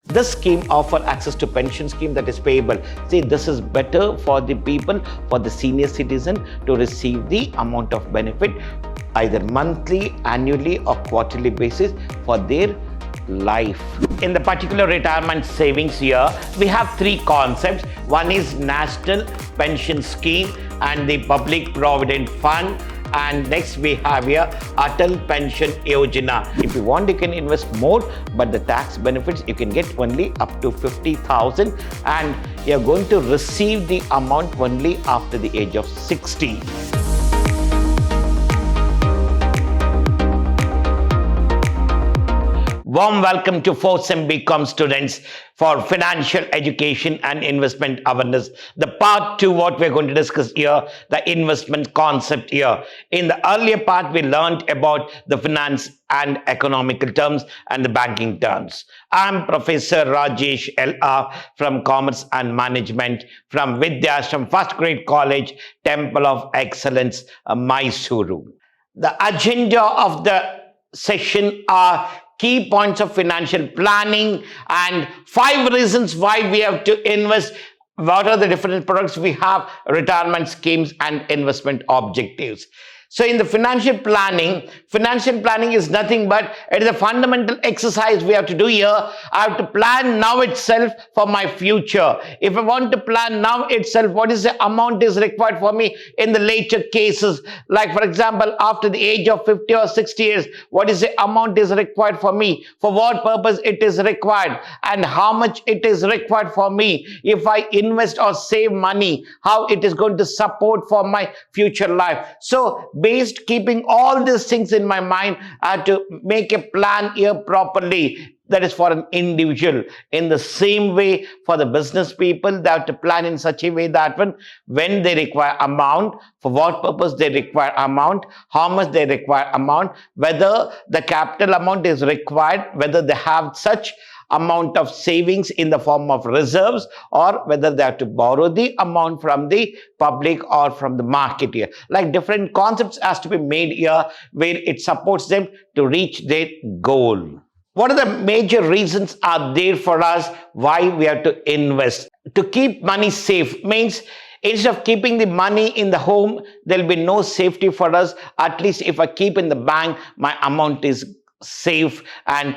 This scheme offers access to pension scheme that is payable. See, this is better for the people, for the senior citizen to receive the amount of benefit either monthly, annually or quarterly basis for their life. In the particular retirement savings here, we have three concepts. One is National Pension Scheme and the Public Provident Fund. And next we have here Atal Pension Yojna. If you want, you can invest more, but the tax benefits you can get only up to 50,000, and you're going to receive the amount only after the age of 60. Warm welcome to 4th Sem BCom students for financial education and investment awareness. The part 2, what we're going to discuss here, the investment concept here. In the earlier part, we learned about the finance and economical terms and the banking terms. I'm Professor Rajesh L.R. from Commerce and Management from Vidhyaashram First Grade College, Temple of Excellence, MYSURU. The agenda of the session are key points of financial planning and 5 reasons why we have to invest. What are the different products we have, retirement schemes and investment objectives. So in the financial planning is nothing but it is a fundamental exercise we have to do here. I have to plan now itself for my future. If I want to plan now itself, what is the amount is required for me in the later cases? Like for example, after the age of 50 or 60 years, what is the amount is required for me? For what purpose it is required? And how much it is required for me? If I invest or save money, how it is going to support for my future life? So based keeping all these things in my mind, I have to make a plan here properly. That is for an individual. In the same way, for the business people, they have to plan in such a way that when they require amount, for what purpose they require amount, how much they require amount, whether the capital amount is required, whether they have such amount of savings in the form of reserves, or whether they have to borrow the amount from the public or from the market here. Like different concepts has to be made here where it supports them to reach their goal. What are the major reasons are there for us why we have to invest? To keep money safe means instead of keeping the money in the home, there will be no safety for us. At least if I keep in the bank, my amount is safe and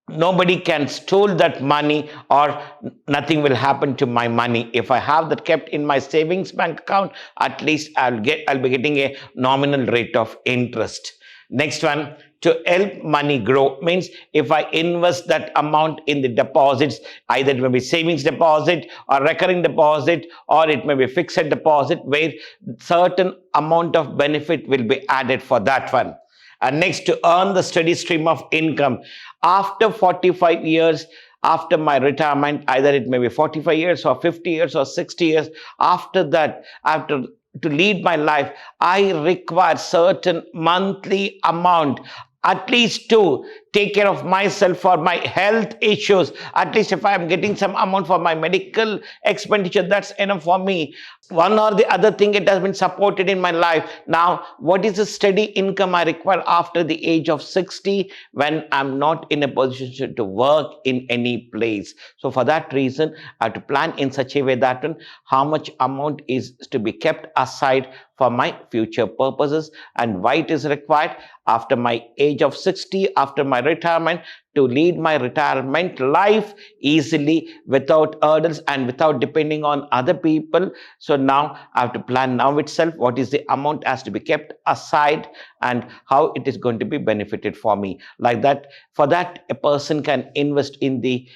nobody can steal that money or nothing will happen to my money. If I have that kept in my savings bank account, at least I'll be getting a nominal rate of interest. Next one, to help money grow means if I invest that amount in the deposits, either it may be savings deposit or recurring deposit, or it may be fixed deposit where certain amount of benefit will be added for that one. And next, to earn the steady stream of income. After 45 years, after my retirement, either it may be 45 years or 50 years or 60 years, after that, after to lead my life, I require certain monthly amount, at least to take care of myself for my health issues. At least if I am getting some amount for my medical expenditure, that's enough for me. One or the other thing, it has been supported in my life. Now, what is the steady income I require after the age of 60 when I'm not in a position to work in any place? So for that reason, I have to plan in such a way that how much amount is to be kept aside for my future purposes and why it is required after my age of 60, after my retirement, to lead my retirement life easily without hurdles and without depending on other people. So now I have to plan now itself what is the amount has to be kept aside and how it is going to be benefited for me. Like that, for that a person can invest in the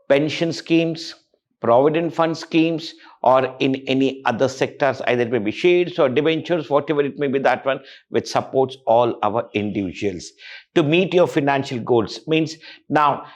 pension schemes, provident fund schemes, or in any other sectors, either it may be shares or debentures, whatever it may be, that one which supports all our individuals. To meet your financial goals means now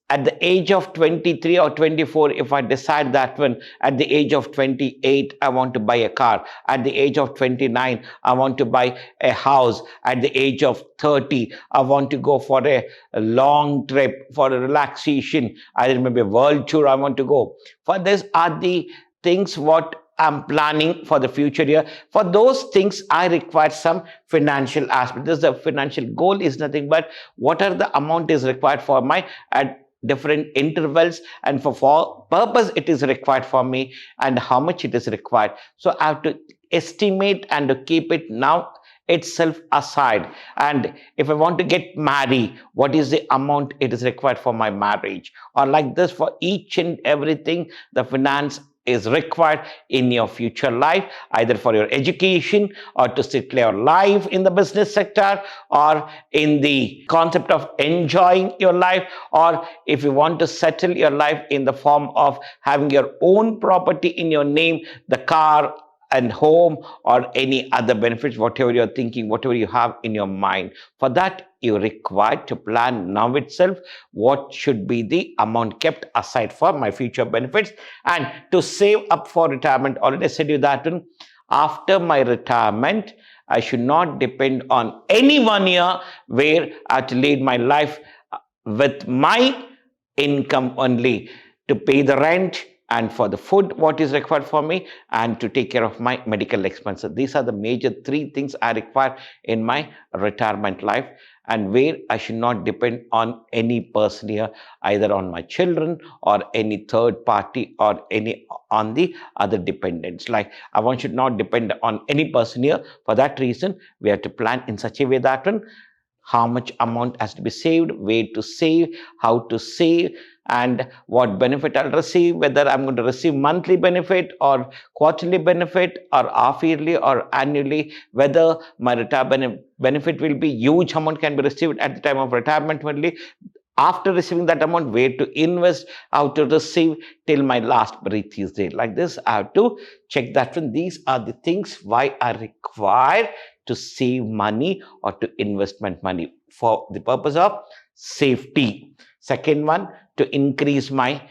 at the age of 23 or 24, if I decide that one, at the age of 28, I want to buy a car. At the age of 29, I want to buy a house. At the age of 30, I want to go for a long trip, for a relaxation. Either maybe a world tour I want to go. For this are the things what I'm planning for the future year. For those things, I require some financial aspect. This is the financial goal is nothing but what are the amount is required for my at different intervals, and for purpose it is required for me, and how much it is required. So I have to estimate and to keep it now itself aside. And if I want to get married, what is the amount it is required for my marriage? Or like this, for each and everything, the finance is required in your future life, either for your education or to settle your life in the business sector, or in the concept of enjoying your life, or if you want to settle your life in the form of having your own property in your name, the car and home, or any other benefits, whatever you're thinking, whatever you have in your mind. For that, you require to plan now itself what should be the amount kept aside for my future benefits, and to save up for retirement. Already said you that after my retirement, I should not depend on any 1 year where I have to lead my life with my income only to pay the rent and for the food what is required for me, and to take care of my medical expenses. These are the major 3 things I require in my retirement life, and where I should not depend on any person here, either on my children or any third party or any on the other dependents. Like one should not depend on any person here. For that reason, we have to plan in such a way that how much amount has to be saved, where to save, how to save, and what benefit I'll receive, whether I'm going to receive monthly benefit or quarterly benefit or half yearly or annually, whether my retirement benefit will be huge amount can be received at the time of retirement only. After receiving that amount, where to invest, how to receive till my last breath is there. Like this, I have to check that one. These are the things why I require to save money or to investment money, for the purpose of safety. Second one, to increase my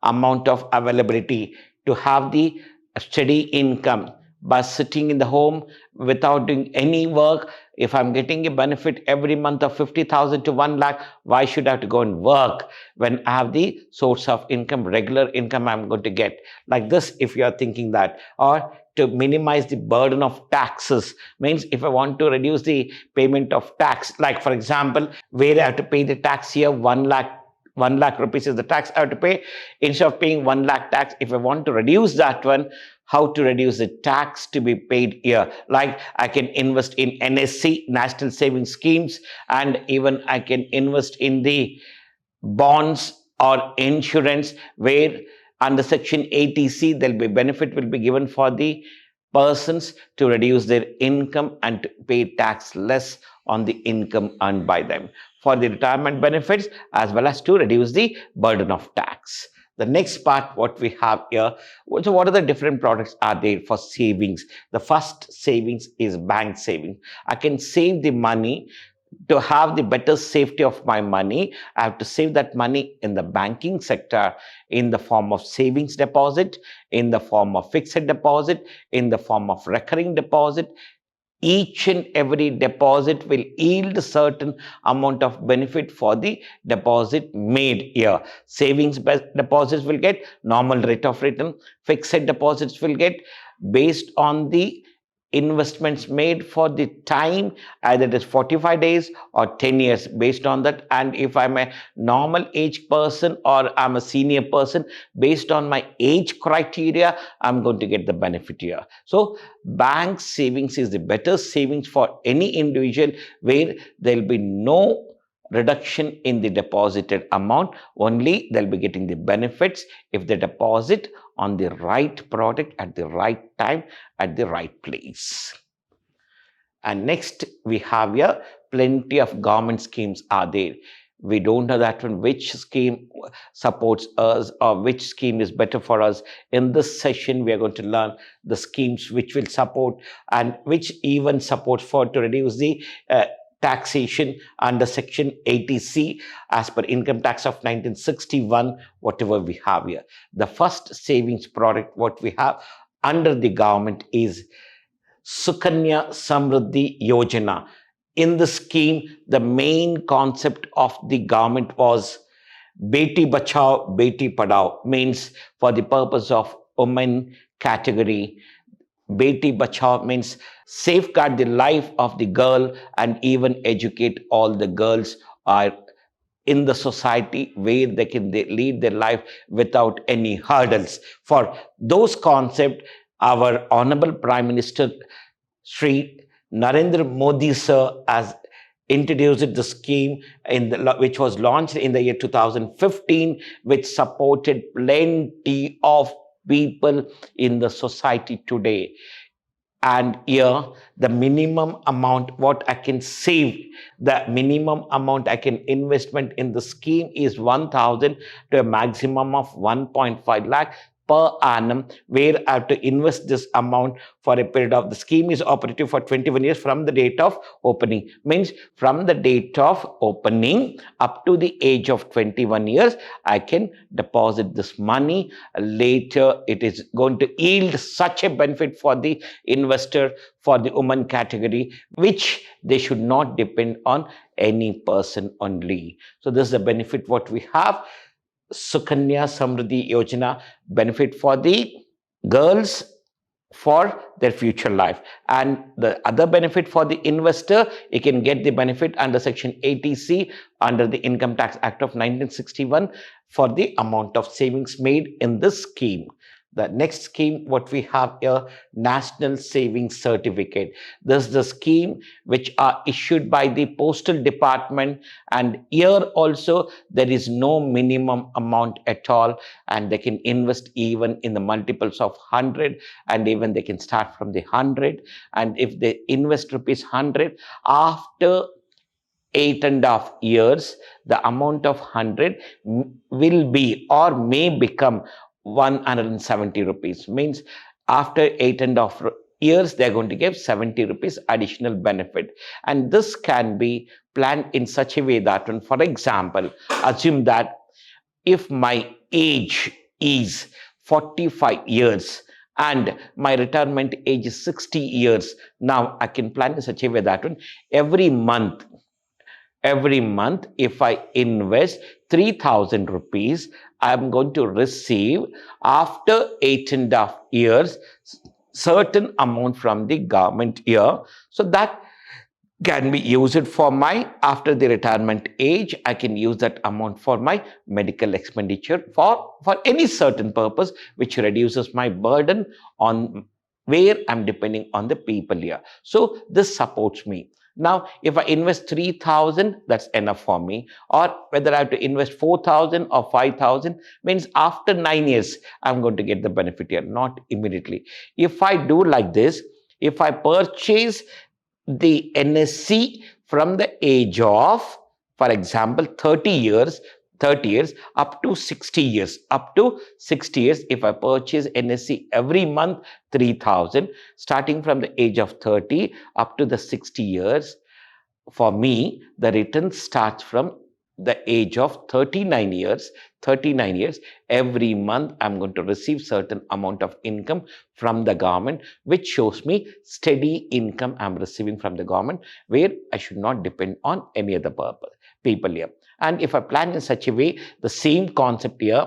amount of availability, to have the steady income by sitting in the home without doing any work. If I'm getting a benefit every month of 50,000 to 1 lakh, why should I have to go and work when I have the source of income, regular income I'm going to get? Like this, if you are thinking that. Or to minimize the burden of taxes, means if I want to reduce the payment of tax, like for example, where I have to pay the tax here, 1 lakh rupees is the tax I have to pay. Instead of paying 1 lakh tax, if I want to reduce that one, how to reduce the tax to be paid here? Like I can invest in NSC, National Savings Schemes, and even I can invest in the bonds or insurance, where under section 80C there'll be benefit will be given for the persons to reduce their income and to pay tax less on the income earned by them, for the retirement benefits as well as to reduce the burden of tax. The next part what we have here, so what are the different products are there for savings? The first savings is bank saving. I can save the money. To have the better safety of my money, I have to save that money in the banking sector in the form of savings deposit, in the form of fixed deposit, in the form of recurring deposit. Each and every deposit will yield a certain amount of benefit for the deposit made here. Savings deposits will get normal rate of return. Fixed deposits will get based on the investments made for the time, either it is 45 days or 10 years, based on that. And if I'm a normal age person or I'm a senior person, based on my age criteria, I'm going to get the benefit here. So bank savings is the better savings for any individual, where there'll be no reduction in the deposited amount, only they'll be getting the benefits if they deposit on the right product at the right time at the right place. And next we have here plenty of government schemes are there. We don't know that one which scheme supports us or which scheme is better for us. In this session we are going to learn the schemes which will support and which even support for to reduce the taxation under section 80C as per income tax of 1961, whatever we have here. The first savings product what we have under the government is Sukanya Samriddhi Yojna. In the scheme, the main concept of the government was Beti Bachao, Beti Padhao, means for the purpose of women category. Beti Bachao means safeguard the life of the girl and even educate all the girls or in the society where they can lead their life without any hurdles. For those concepts, our Honorable Prime Minister Sri Narendra Modi sir has introduced the scheme which was launched in the year 2015, which supported plenty of people in the society today. And here, the minimum amount what I can save, the minimum amount I can investment in the scheme is 1,000 to a maximum of 1.5 lakh per annum, where I have to invest this amount for a period of, the scheme is operative for 21 years from the date of opening. Means from the date of opening up to the age of 21 years, I can deposit this money. Later, it is going to yield such a benefit for the investor, for the woman category, which they should not depend on any person only. So this is the benefit what we have. Sukanya Samriddhi Yojna, benefit for the girls for their future life. And the other benefit for the investor, he can get the benefit under Section 80C under the Income Tax Act of 1961 for the amount of savings made in this scheme. The next scheme, what we have here, National Savings Certificate. This is the scheme which are issued by the Postal Department, and here also there is no minimum amount at all, and they can invest even in the multiples of 100, and even they can start from the 100. And if they invest rupees 100, after 8.5 years, the amount of 100 will be or may become 170 rupees. Means after 8.5 years, they're going to give 70 rupees additional benefit. And this can be planned in such a way that, when, for example, assume that if my age is 45 years and my retirement age is 60 years, now I can plan in such a way that, when every month, if I invest 3,000 rupees, I am going to receive after 8.5 years certain amount from the government here. So that can be used for my, after the retirement age, I can use that amount for my medical expenditure, for any certain purpose, which reduces my burden on where I'm depending on the people here. So this supports me. Now, if I invest 3,000, that's enough for me. Or whether I have to invest 4,000 or 5,000, means after 9 years, I'm going to get the benefit here, not immediately. If I do like this, if I purchase the NSC from the age of, for example, 30 years up to 60 years, if I purchase NSC every month 3,000, starting from the age of 30 up to the 60 years, for me the return starts from the age of 39 years. Every month I'm going to receive certain amount of income from the government, which shows me steady income I'm receiving from the government, where I should not depend on any other people here. And if I plan in such a way, the same concept here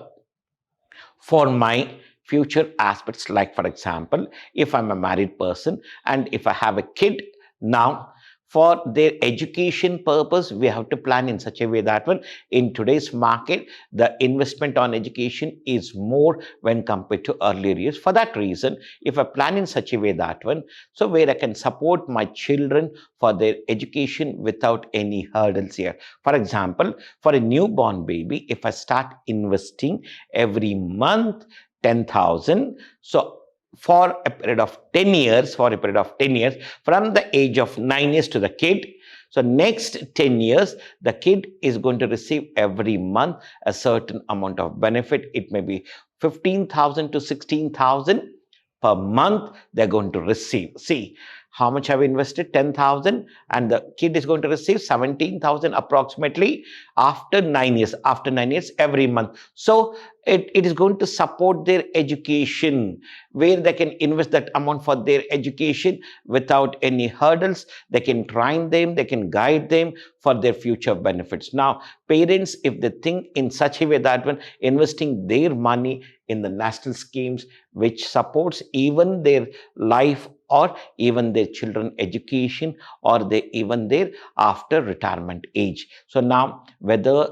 for my future aspects, like for example, if I'm a married person and if I have a kid, now for their education purpose, we have to plan in such a way that, when in today's market, the investment on education is more when compared to earlier years. For that reason, if I plan in such a way that, when, so where I can support my children for their education without any hurdles here. For example, for a newborn baby, if I start investing every month 10,000, so for a period of 10 years, from the age of 9 years to the kid, so next 10 years, the kid is going to receive every month a certain amount of benefit. It may be 15,000 to 16,000 per month they're going to receive. See, how much I've invested? 10,000, and the kid is going to receive 17,000 approximately after 9 years. Every month. So it is going to support their education, where they can invest that amount for their education without any hurdles. They can train them, they can guide them for their future benefits. Now, parents, if they think in such a way that, when investing their money in the national schemes, which supports even their life or even their children education, or even their after retirement age. So now, whether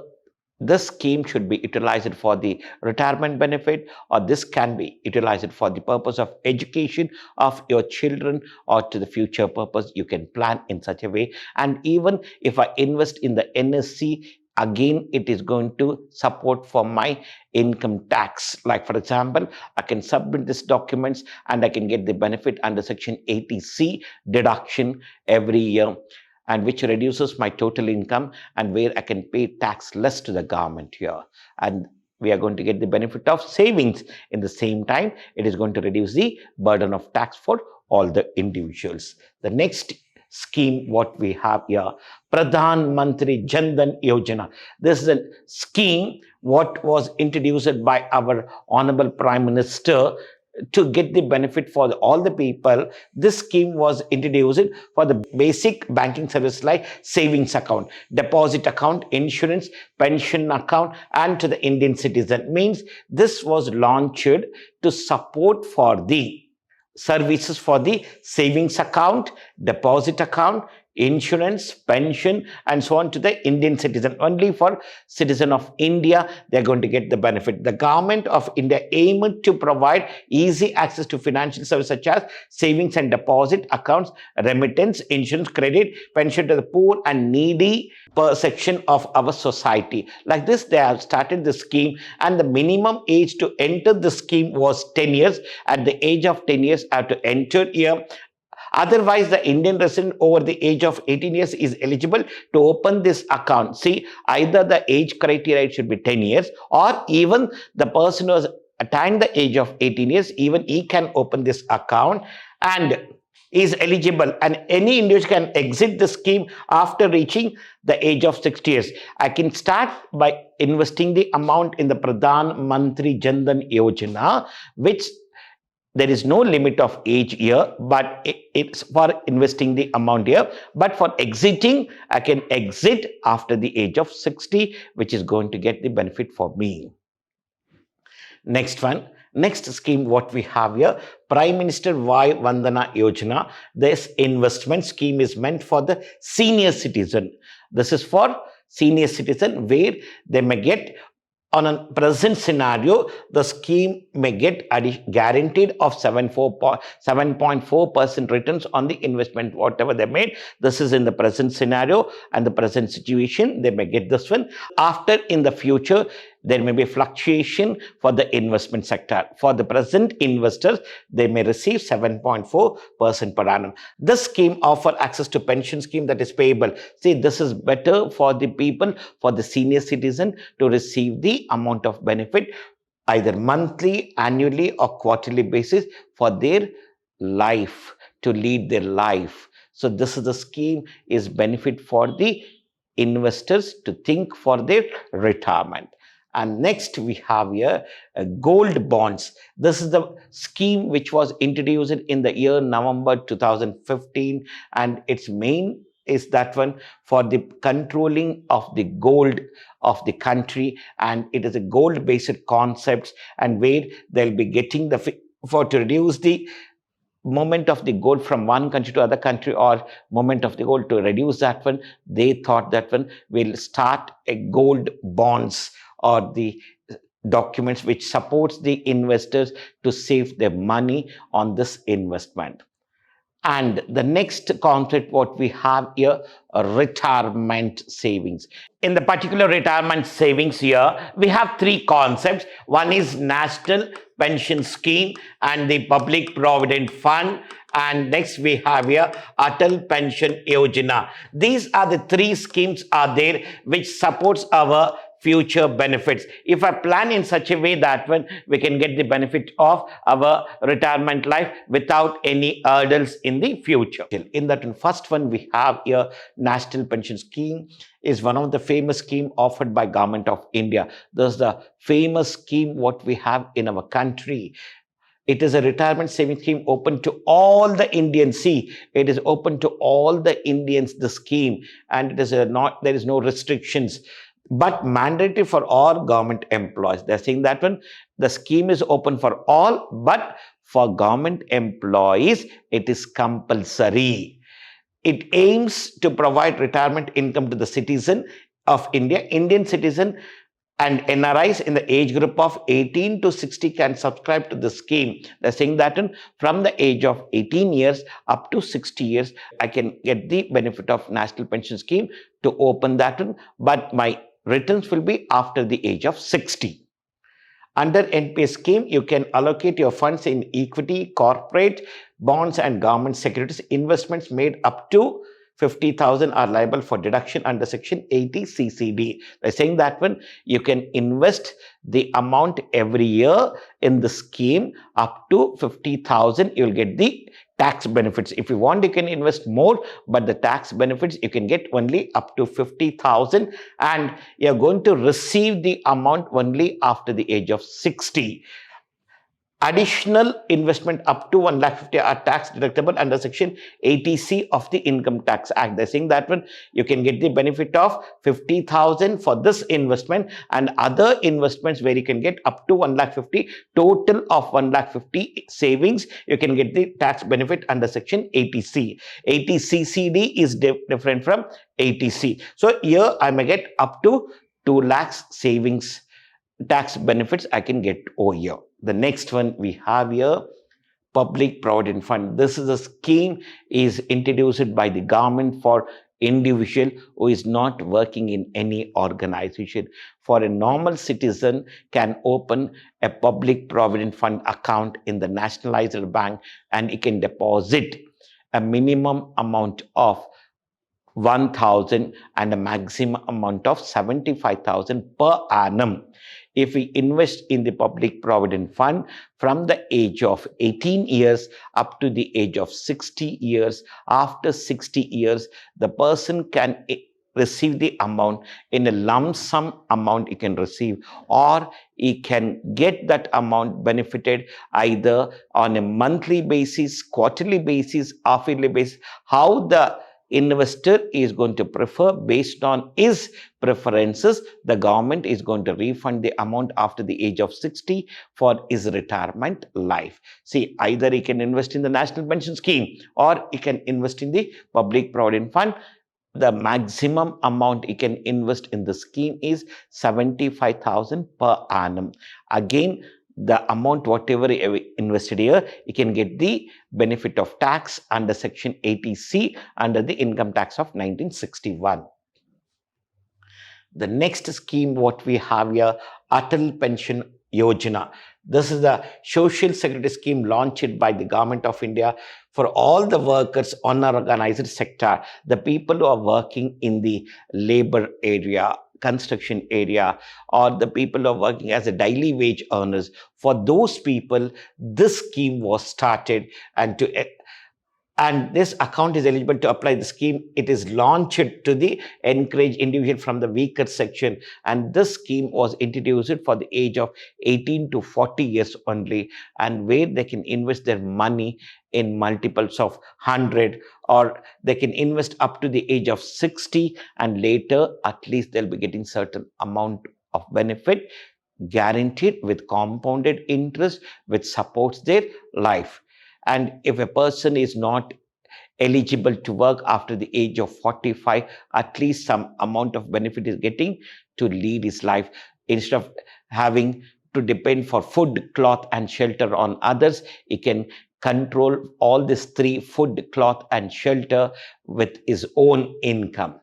this scheme should be utilized for the retirement benefit, or this can be utilized for the purpose of education of your children, or to the future purpose. You can plan in such a way. And even if I invest in the NSC, again it is going to support for my income tax. Like for example, I can submit these documents and I can get the benefit under section 80C deduction every year, and which reduces my total income, and where I can pay tax less to the government here. And we are going to get the benefit of savings. In the same time, it is going to reduce the burden of tax for all the individuals. The next scheme what we have here, Pradhanmantri Jandan Yojna. This is a scheme what was introduced by our Honorable Prime Minister to get the benefit for all the people. This scheme was introduced for the basic banking service like savings account, deposit account, insurance, pension account, and to the Indian citizen. Means this was launched to support for the services for the savings account, deposit account, insurance, pension, and so on to the Indian citizen. Only for citizen of India, they're going to get the benefit. The government of India aimed to provide easy access to financial services such as savings and deposit accounts, remittance, insurance, credit, pension to the poor and needy per section of our society. Like this, they have started the scheme, and the minimum age to enter the scheme was 10 years. At the age of 10 years, I have to enter here. Otherwise, the Indian resident over the age of 18 years is eligible to open this account. See, either the age criteria should be 10 years, or even the person who has attained the age of 18 years, even he can open this account and is eligible. And any individual can exit the scheme after reaching the age of 60 years. I can start by investing the amount in the Pradhanmantri Jandan Yojna, which there is no limit of age here, but it's for investing the amount here. But for exiting, I can exit after the age of 60, which is going to get the benefit for me. Next one. Next scheme what we have here, Prime Minister Vay Vandana Yojna. This investment scheme is meant for the senior citizen. This is for senior citizen, where they may get, on a present scenario, the scheme may get guaranteed of 7.4% returns on the investment, whatever they made. This is in the present scenario and the present situation, they may get this one. After, in the future, there may be fluctuation for the investment sector. For the present investors, they may receive 7.4% per annum. This scheme offers access to pension scheme that is payable. See, this is better for the people, for the senior citizen to receive the amount of benefit either monthly, annually, or quarterly basis for their life, to lead their life. So this is the scheme is benefit for the investors to think for their retirement. And next we have here gold bonds. This is the scheme which was introduced in the year November 2015, and its main is that one for the controlling of the gold of the country, and it is a gold based concepts, and where they'll be getting the for to reduce the movement of the gold from one country to other country, or movement of the gold, to reduce that one, they thought that one will start a gold bonds, or the documents which supports the investors to save their money on this investment. And the next concept what we have here, retirement savings. In the particular retirement savings here, we have three concepts. One is National Pension Scheme and the Public Provident Fund. And next we have here Atal Pension Yojna. These are the three schemes are there which supports our future benefits. If I plan in such a way that when we can get the benefit of our retirement life without any hurdles in the future. In that first one we have here, National Pension Scheme is one of the famous scheme offered by Government of India. This is the famous scheme what we have in our country. It is a retirement savings scheme open to all the Indians. See, it is open to all the Indians, the scheme, and it is not, there is no restrictions, but mandatory for all government employees. They're saying that one, the scheme is open for all, but for government employees, it is compulsory. It aims to provide retirement income to the citizen of India, Indian citizen, and NRIs in the age group of 18 to 60 can subscribe to the scheme. They're saying that from the age of 18 years up to 60 years, I can get the benefit of National Pension Scheme to open that one, but my returns will be after the age of 60. Under NPS scheme, you can allocate your funds in equity, corporate, bonds and government securities. Investments made up to 50,000 are liable for deduction under section 80 CCD. They're saying that when you can invest the amount every year in the scheme up to 50,000, you'll get the tax benefits. If you want, you can invest more, but the tax benefits you can get only up to 50,000, and you're going to receive the amount only after the age of 60. Additional investment up to 1,50,000 are tax deductible under section 80C of the Income Tax Act. They're saying that when you can get the benefit of 50,000 for this investment and other investments where you can get up to 1,50,000, total of 1,50,000 savings, you can get the tax benefit under section 80C. 80CCD is different from 80C. So here I may get up to 2 lakhs savings tax benefits I can get over here. The next one we have here, Public Provident Fund. This is a scheme is introduced by the government for individual who is not working in any organization. For a normal citizen can open a Public Provident Fund account in the nationalized bank, and he can deposit a minimum amount of 1,000 and a maximum amount of 75,000 per annum. If we invest in the Public Provident Fund from the age of 18 years up to the age of 60 years, after 60 years, the person can receive the amount in a lump sum amount he can receive, or he can get that amount benefited either on a monthly basis, quarterly basis, half-yearly basis, how the investor is going to prefer. Based on his preferences, the government is going to refund the amount after the age of 60 for his retirement life. See, either he can invest in the National Pension Scheme or he can invest in the Public Provident Fund. The maximum amount he can invest in the scheme is 75,000 per annum. Again, the amount whatever he invested here, he can get the benefit of tax under section 80C under the Income Tax of 1961. The next scheme what we have here, Atal Pension Yojna. This is a social security scheme launched by the Government of India for all the workers on our organized sector, the people who are working in the labor area, construction area, or the people who are working as a daily wage earners. For those people, this scheme was started, and this account is eligible to apply the scheme. It is launched to encourage individual from the weaker section, and this scheme was introduced for the age of 18 to 40 years only, and where they can invest their money in multiples of 100, or they can invest up to the age of 60, and later at least they'll be getting certain amount of benefit guaranteed with compounded interest which supports their life. And if a person is not eligible to work after the age of 45, at least some amount of benefit is getting to lead his life. Instead of having to depend for food, cloth and shelter on others, he can control all these three: food, cloth and shelter with his own income.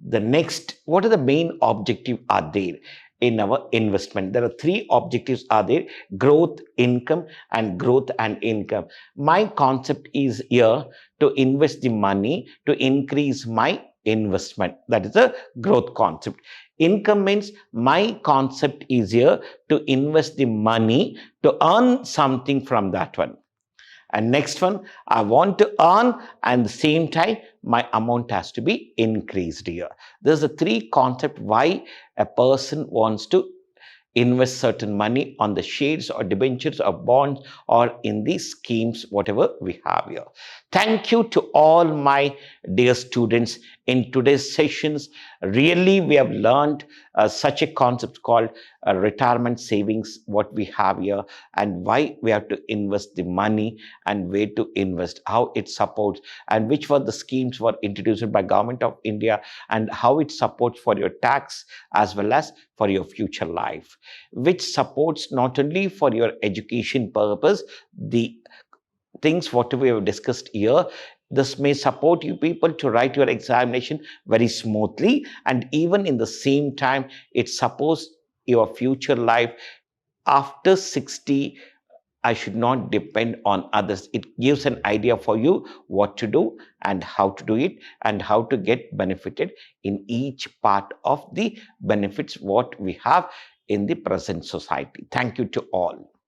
The next, what are the main objectives are there in our investment? There are three objectives are there: growth, income and growth and income. My concept is here to invest the money to increase my investment. That is a growth concept. Income means my concept is here to invest the money to earn something from that one. And next one, I want to earn, and at the same time my amount has to be increased here. There's a three concept why a person wants to invest certain money on the shares or debentures or bonds or in these schemes whatever we have here. Thank you to all my dear students in today's sessions. Really, we have learned such a concept called retirement savings, what we have here, and why we have to invest the money and where to invest, how it supports, and which were the schemes were introduced by Government of India, and how it supports for your tax as well as for your future life, which supports not only for your education purpose, the things what we have discussed here. This may support you people to write your examination very smoothly, and even in the same time, it supports your future life after 60. I should not depend on others. It gives an idea for you what to do and how to do it, and how to get benefited in each part of the benefits what we have in the present society. Thank you to all.